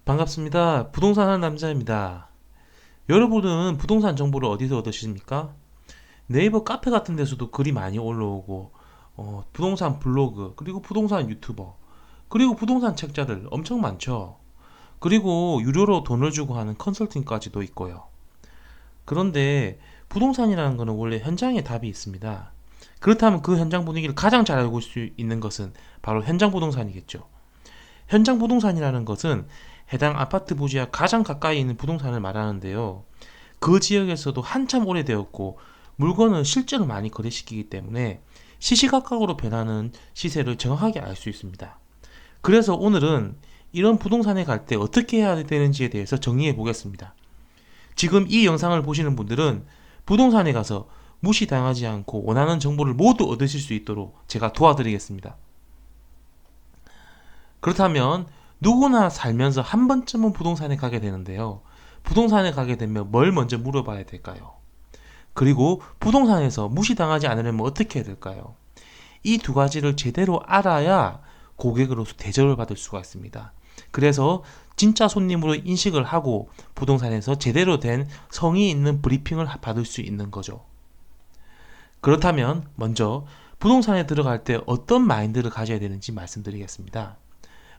반갑습니다. 부동산 하는 남자입니다. 여러분은 부동산 정보를 어디서 얻으십니까? 네이버 카페 같은 데서도 글이 많이 올라오고, 부동산 블로그, 그리고 부동산 유튜버, 그리고 부동산 책자들 엄청 많죠. 그리고 유료로 돈을 주고 하는 컨설팅까지도 있고요. 그런데 부동산이라는 것은 원래 현장에 답이 있습니다. 그렇다면 그 현장 분위기를 가장 잘 알고 수 있는 것은 바로 현장 부동산이겠죠. 현장 부동산이라는 것은 해당 아파트 부지와 가장 가까이 있는 부동산을 말하는데요. 그 지역에서도 한참 오래되었고 물건을 실제로 많이 거래시키기 때문에 시시각각으로 변하는 시세를 정확하게 알 수 있습니다. 그래서 오늘은 이런 부동산에 갈 때 어떻게 해야 되는지에 대해서 정리해 보겠습니다. 지금 이 영상을 보시는 분들은 부동산에 가서 무시당하지 않고 원하는 정보를 모두 얻으실 수 있도록 제가 도와드리겠습니다. 그렇다면 누구나 살면서 한 번쯤은 부동산에 가게 되는데요. 부동산에 가게 되면 뭘 먼저 물어봐야 될까요? 그리고 부동산에서 무시당하지 않으려면 어떻게 해야 될까요? 이 두 가지를 제대로 알아야 고객으로서 대접을 받을 수가 있습니다. 그래서 진짜 손님으로 인식을 하고 부동산에서 제대로 된 성의 있는 브리핑을 받을 수 있는 거죠. 그렇다면 먼저 부동산에 들어갈 때 어떤 마인드를 가져야 되는지 말씀드리겠습니다.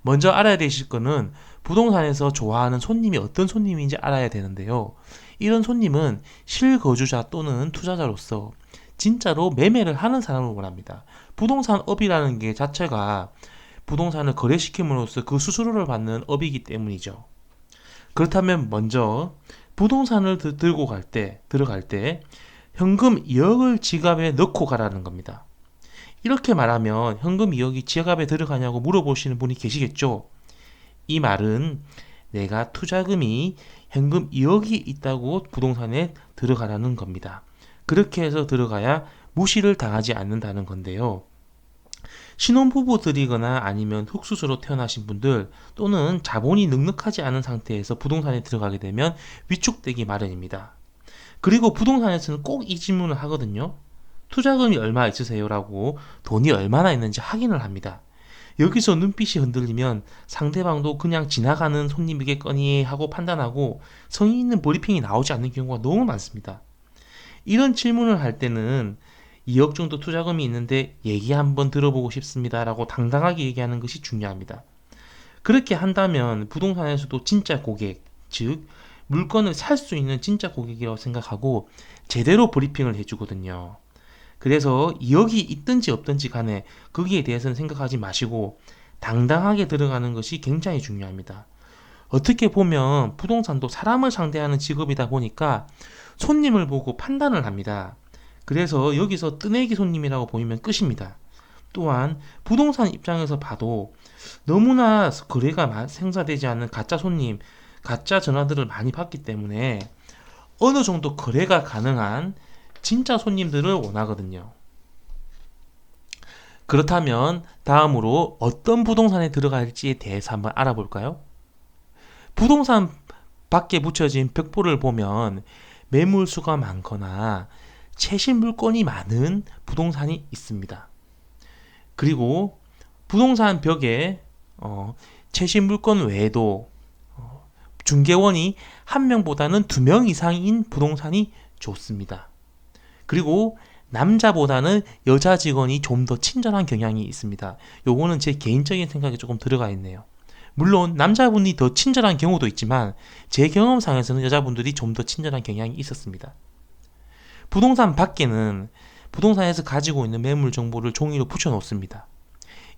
먼저 알아야 되실 거는 부동산에서 좋아하는 손님이 어떤 손님인지 알아야 되는데요. 이런 손님은 실거주자 또는 투자자로서 진짜로 매매를 하는 사람을 원합니다. 부동산 업이라는 게 자체가 부동산을 거래시킴으로써 그 수수료를 받는 업이기 때문이죠. 그렇다면 먼저 부동산을 들고 들어갈 때 현금 2억을 지갑에 넣고 가라는 겁니다. 이렇게 말하면 현금 2억이 지갑에 들어가냐고 물어보시는 분이 계시겠죠? 이 말은 내가 투자금이 현금 2억이 있다고 부동산에 들어가라는 겁니다. 그렇게 해서 들어가야 무시를 당하지 않는다는 건데요. 신혼부부들이거나 아니면 흑수저로 태어나신 분들 또는 자본이 넉넉하지 않은 상태에서 부동산에 들어가게 되면 위축되기 마련입니다. 그리고 부동산에서는 꼭 이 질문을 하거든요. 투자금이 얼마 있으세요? 라고 돈이 얼마나 있는지 확인을 합니다. 여기서 눈빛이 흔들리면 상대방도 그냥 지나가는 손님이겠거니 하고 판단하고 성의 있는 브리핑이 나오지 않는 경우가 너무 많습니다. 이런 질문을 할 때는 2억 정도 투자금이 있는데 얘기 한번 들어보고 싶습니다 라고 당당하게 얘기하는 것이 중요합니다. 그렇게 한다면 부동산에서도 진짜 고객, 즉 물건을 살 수 있는 진짜 고객이라고 생각하고 제대로 브리핑을 해주거든요. 그래서 2억이 있든지 없든지 간에 거기에 대해서는 생각하지 마시고 당당하게 들어가는 것이 굉장히 중요합니다. 어떻게 보면 부동산도 사람을 상대하는 직업이다 보니까 손님을 보고 판단을 합니다. 그래서 여기서 뜨내기 손님이라고 보이면 끝입니다. 또한 부동산 입장에서 봐도 너무나 거래가 생사되지 않는 가짜 손님, 가짜 전화들을 많이 받기 때문에 어느 정도 거래가 가능한 진짜 손님들을 원하거든요. 그렇다면 다음으로 어떤 부동산에 들어갈지에 대해서 한번 알아볼까요? 부동산 밖에 붙여진 벽보를 보면 매물수가 많거나 최신 물건이 많은 부동산이 있습니다. 그리고 부동산 벽에 최신 물건 외에도 중개원이 한 명보다는 두 명 이상인 부동산이 좋습니다. 그리고 남자보다는 여자 직원이 좀 더 친절한 경향이 있습니다. 요거는 제 개인적인 생각이 조금 들어가 있네요. 물론 남자분이 더 친절한 경우도 있지만 제 경험상에서는 여자분들이 좀 더 친절한 경향이 있었습니다. 부동산 밖에는 부동산에서 가지고 있는 매물 정보를 종이로 붙여 놓습니다.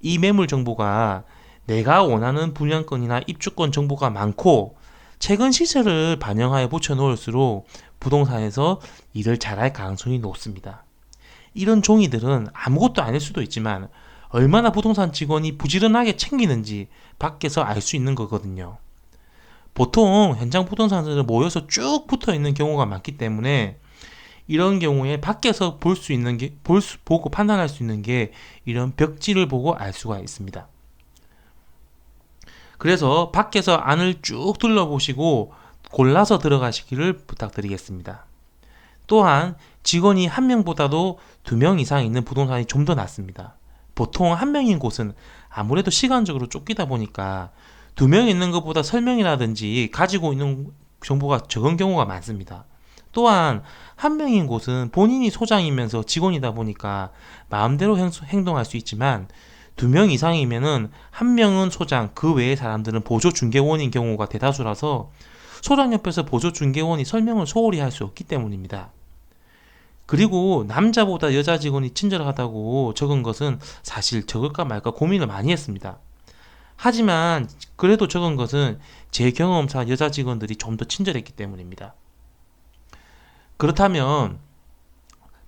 이 매물 정보가 내가 원하는 분양권이나 입주권 정보가 많고 최근 시세를 반영하여 붙여 놓을수록 부동산에서 일을 잘할 가능성이 높습니다. 이런 종이들은 아무것도 아닐 수도 있지만 얼마나 부동산 직원이 부지런하게 챙기는지 밖에서 알 수 있는 거거든요. 보통 현장 부동산들은 모여서 쭉 붙어 있는 경우가 많기 때문에 이런 경우에 밖에서 볼 수 있는 게 보고 판단할 수 있는 게 이런 벽지를 보고 알 수가 있습니다. 그래서 밖에서 안을 쭉 둘러보시고 골라서 들어가시기를 부탁드리겠습니다. 또한 직원이 한 명보다도 두 명 이상 있는 부동산이 좀 더 낫습니다. 보통 한 명인 곳은 아무래도 시간적으로 쫓기다 보니까 두 명 있는 것보다 설명이라든지 가지고 있는 정보가 적은 경우가 많습니다. 또한 한 명인 곳은 본인이 소장이면서 직원이다 보니까 마음대로 행동할 수 있지만 두 명 이상이면은 한 명은 소장, 그 외의 사람들은 보조 중개원인 경우가 대다수라서 소장 옆에서 보조 중개원이 설명을 소홀히 할 수 없기 때문입니다. 그리고 남자보다 여자 직원이 친절하다고 적은 것은 사실 적을까 말까 고민을 많이 했습니다. 하지만 그래도 적은 것은 제 경험상 여자 직원들이 좀 더 친절했기 때문입니다. 그렇다면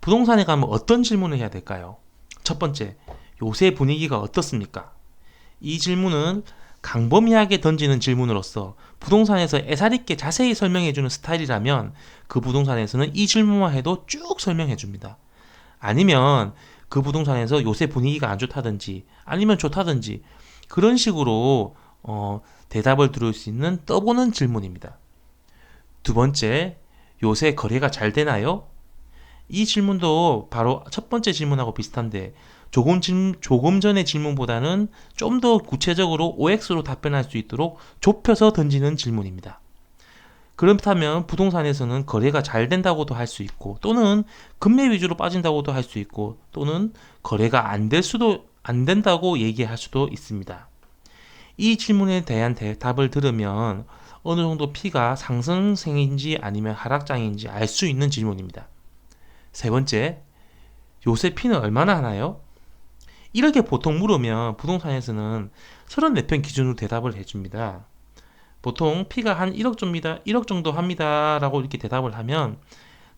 부동산에 가면 어떤 질문을 해야 될까요? 첫 번째, 요새 분위기가 어떻습니까? 이 질문은 강범위하게 던지는 질문으로서 부동산에서 애살있게 자세히 설명해주는 스타일이라면 그 부동산에서는 이 질문만 해도 쭉 설명해줍니다. 아니면 그 부동산에서 요새 분위기가 안 좋다든지 아니면 좋다든지 그런 식으로 대답을 들을 수 있는 떠보는 질문입니다. 두 번째, 요새 거래가 잘 되나요? 이 질문도 바로 첫 번째 질문하고 비슷한데 조금 전의 질문보다는 좀 더 구체적으로 OX로 답변할 수 있도록 좁혀서 던지는 질문입니다. 그렇다면 부동산에서는 거래가 잘 된다고도 할 수 있고 또는 금매 위주로 빠진다고도 할 수 있고 또는 거래가 안 된다고 얘기할 수도 있습니다. 이 질문에 대한 답을 들으면 어느 정도 P가 상승세인지 아니면 하락장인지 알 수 있는 질문입니다. 세 번째, 요새 P는 얼마나 하나요? 이렇게 보통 물으면 부동산에서는 34평 기준으로 대답을 해줍니다. 보통 P가 한 1억 정도 합니다 라고 이렇게 대답을 하면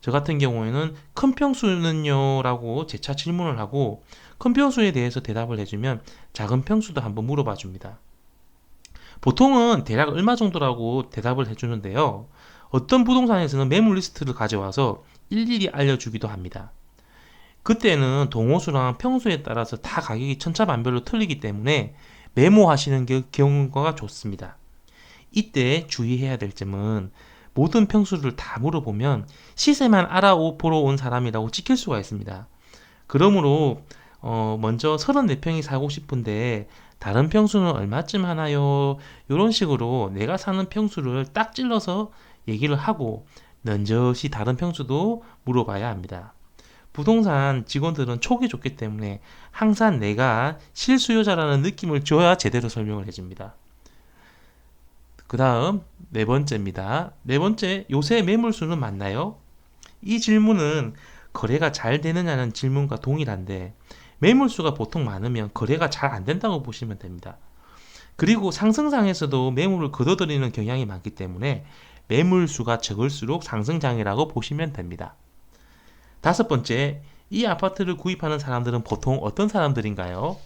저 같은 경우에는 큰 평수는요 라고 재차 질문을 하고 큰 평수에 대해서 대답을 해주면 작은 평수도 한번 물어봐 줍니다. 보통은 대략 얼마 정도라고 대답을 해주는데요. 어떤 부동산에서는 매물 리스트를 가져와서 일일이 알려주기도 합니다. 그때는 동호수랑 평수에 따라서 다 가격이 천차만별로 틀리기 때문에 메모하시는 경우가 좋습니다. 이때 주의해야 될 점은 모든 평수를 다 물어보면 시세만 알아보러 온 사람이라고 찍힐 수가 있습니다. 그러므로 먼저 34평이 사고 싶은데 다른 평수는 얼마쯤 하나요? 이런 식으로 내가 사는 평수를 딱 찔러서 얘기를 하고 넌저시 다른 평수도 물어봐야 합니다. 부동산 직원들은 촉이 좋기 때문에 항상 내가 실수요자라는 느낌을 줘야 제대로 설명을 해줍니다. 그 다음 네 번째입니다. 네 번째, 요새 매물수는 많나요? 이 질문은 거래가 잘 되느냐는 질문과 동일한데 매물수가 보통 많으면 거래가 잘 안 된다고 보시면 됩니다. 그리고 상승장에서도 매물을 걷어들이는 경향이 많기 때문에 매물수가 적을수록 상승장이라고 보시면 됩니다. 다섯 번째, 이 아파트를 구입하는 사람들은 보통 어떤 사람들인가요?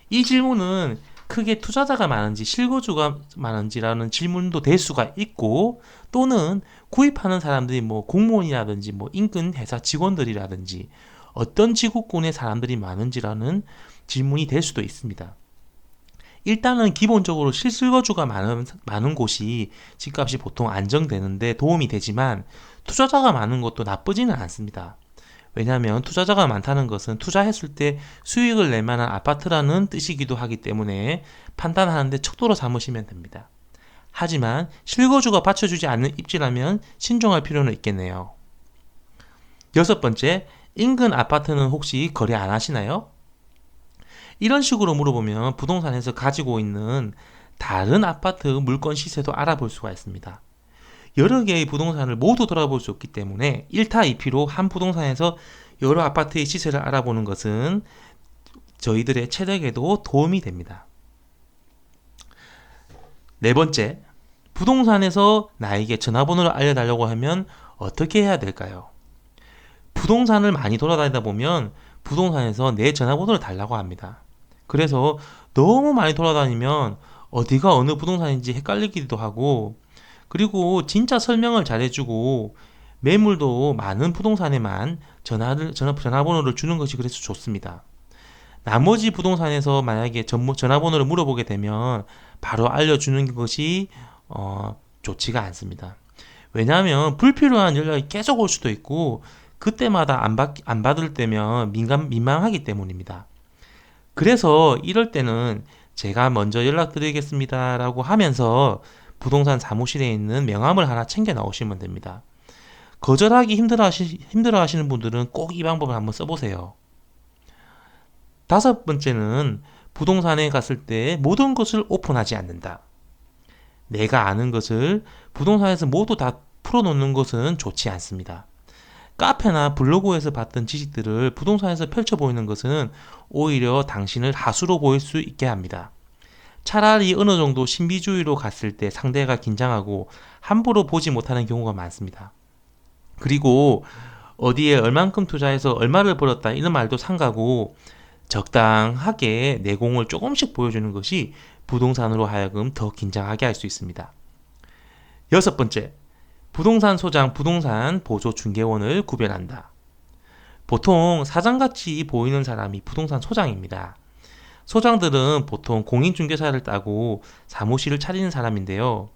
이 질문은 크게 투자자가 많은지 실거주가 많은지라는 질문도 될 수가 있고 또는 구입하는 사람들이 뭐 공무원이라든지 뭐 인근 회사 직원들이라든지 어떤 지구촌의 사람들이 많은지라는 질문이 될 수도 있습니다. 일단은 기본적으로 실거주가 많은 곳이 집값이 보통 안정되는데 도움이 되지만 투자자가 많은 것도 나쁘지는 않습니다. 왜냐하면 투자자가 많다는 것은 투자했을 때 수익을 낼 만한 아파트라는 뜻이기도 하기 때문에 판단하는데 척도로 삼으시면 됩니다. 하지만 실거주가 받쳐주지 않는 입지라면 신중할 필요는 있겠네요. 여섯 번째, 인근 아파트는 혹시 거래 안 하시나요? 이런 식으로 물어보면 부동산에서 가지고 있는 다른 아파트 물건 시세도 알아볼 수가 있습니다. 여러 개의 부동산을 모두 돌아볼 수 없기 때문에 1타 2피로 한 부동산에서 여러 아파트의 시세를 알아보는 것은 저희들의 체력에도 도움이 됩니다. 네 번째, 부동산에서 나에게 전화번호를 알려달라고 하면 어떻게 해야 될까요? 부동산을 많이 돌아다니다 보면 부동산에서 내 전화번호를 달라고 합니다. 그래서 너무 많이 돌아다니면 어디가 어느 부동산인지 헷갈리기도 하고 그리고 진짜 설명을 잘해주고 매물도 많은 부동산에만 전화번호를 주는 것이 그래서 좋습니다. 나머지 부동산에서 만약에 전화번호를 물어보게 되면 바로 알려주는 것이 좋지가 않습니다. 왜냐하면 불필요한 연락이 계속 올 수도 있고 그때마다 안 받을 때면 민망하기 때문입니다. 그래서 이럴 때는 제가 먼저 연락드리겠습니다 라고 하면서 부동산 사무실에 있는 명함을 하나 챙겨 나오시면 됩니다. 거절하기 힘들어 하시는 분들은 꼭 이 방법을 한번 써보세요. 다섯 번째는 부동산에 갔을 때 모든 것을 오픈하지 않는다. 내가 아는 것을 부동산에서 모두 다 풀어놓는 것은 좋지 않습니다. 카페나 블로그에서 봤던 지식들을 부동산에서 펼쳐 보이는 것은 오히려 당신을 하수로 보일 수 있게 합니다. 차라리 어느 정도 신비주의로 갔을 때 상대가 긴장하고 함부로 보지 못하는 경우가 많습니다. 그리고 어디에 얼만큼 투자해서 얼마를 벌었다 이런 말도 삼가고 적당하게 내공을 조금씩 보여주는 것이 부동산으로 하여금 더 긴장하게 할 수 있습니다. 여섯 번째, 부동산 소장, 부동산 보조 중개원을 구별한다. 보통 사장같이 보이는 사람이 부동산 소장입니다. 소장들은 보통 공인중개사를 따고 사무실을 차리는 사람인데요.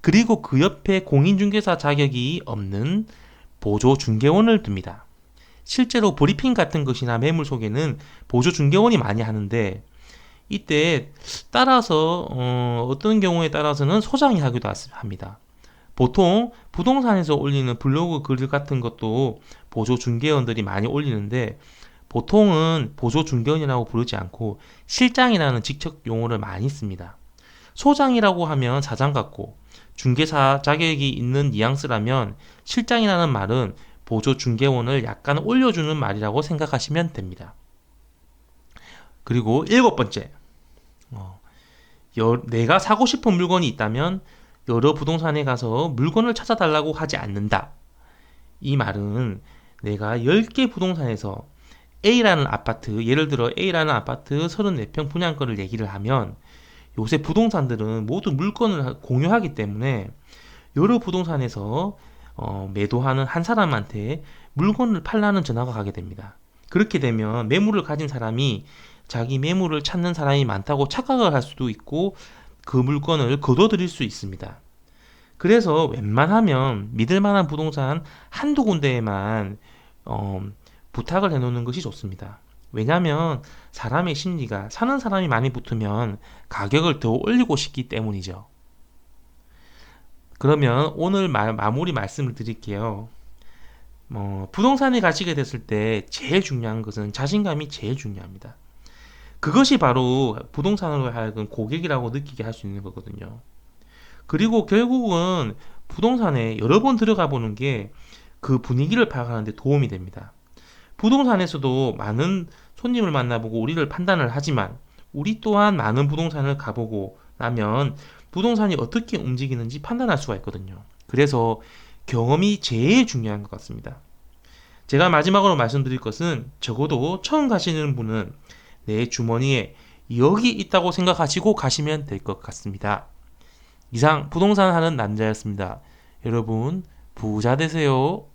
그리고 그 옆에 공인중개사 자격이 없는 보조중개원을 둡니다. 실제로 브리핑 같은 것이나 매물 소개는 보조중개원이 많이 하는데 이때 따라서 어떤 경우에 따라서는 소장이 하기도 합니다. 보통 부동산에서 올리는 블로그 글 같은 것도 보조중개원들이 많이 올리는데 보통은 보조중개원이라고 부르지 않고 실장이라는 직책 용어를 많이 씁니다. 소장이라고 하면 사장 같고 중개사 자격이 있는 뉘앙스라면 실장이라는 말은 보조중개원을 약간 올려주는 말이라고 생각하시면 됩니다. 그리고 일곱 번째, 내가 사고 싶은 물건이 있다면 여러 부동산에 가서 물건을 찾아달라고 하지 않는다. 이 말은 내가 10개 부동산에서 A라는 아파트, 예를 들어 A라는 아파트 34평 분양권을 얘기를 하면 요새 부동산들은 모두 물건을 공유하기 때문에 여러 부동산에서 매도하는 한 사람한테 물건을 팔라는 전화가 가게 됩니다. 그렇게 되면 매물을 가진 사람이 자기 매물을 찾는 사람이 많다고 착각을 할 수도 있고 그 물건을 거둬들일 수 있습니다. 그래서 웬만하면 믿을 만한 부동산 한두 군데에만 부탁을 해놓는 것이 좋습니다. 왜냐하면 사람의 심리가 사는 사람이 많이 붙으면 가격을 더 올리고 싶기 때문이죠. 그러면 오늘 마무리 말씀을 드릴게요. 부동산에 가시게 됐을 때 제일 중요한 것은 자신감이 제일 중요합니다. 그것이 바로 부동산으로 하여금 고객이라고 느끼게 할 수 있는 거거든요. 그리고 결국은 부동산에 여러 번 들어가 보는 게 그 분위기를 파악하는 데 도움이 됩니다. 부동산에서도 많은 손님을 만나보고 우리를 판단을 하지만 우리 또한 많은 부동산을 가보고 나면 부동산이 어떻게 움직이는지 판단할 수가 있거든요. 그래서 경험이 제일 중요한 것 같습니다. 제가 마지막으로 말씀드릴 것은 적어도 처음 가시는 분은 내 주머니에 여기 있다고 생각하시고 가시면 될 것 같습니다. 이상 부동산 하는 남자였습니다. 여러분 부자 되세요.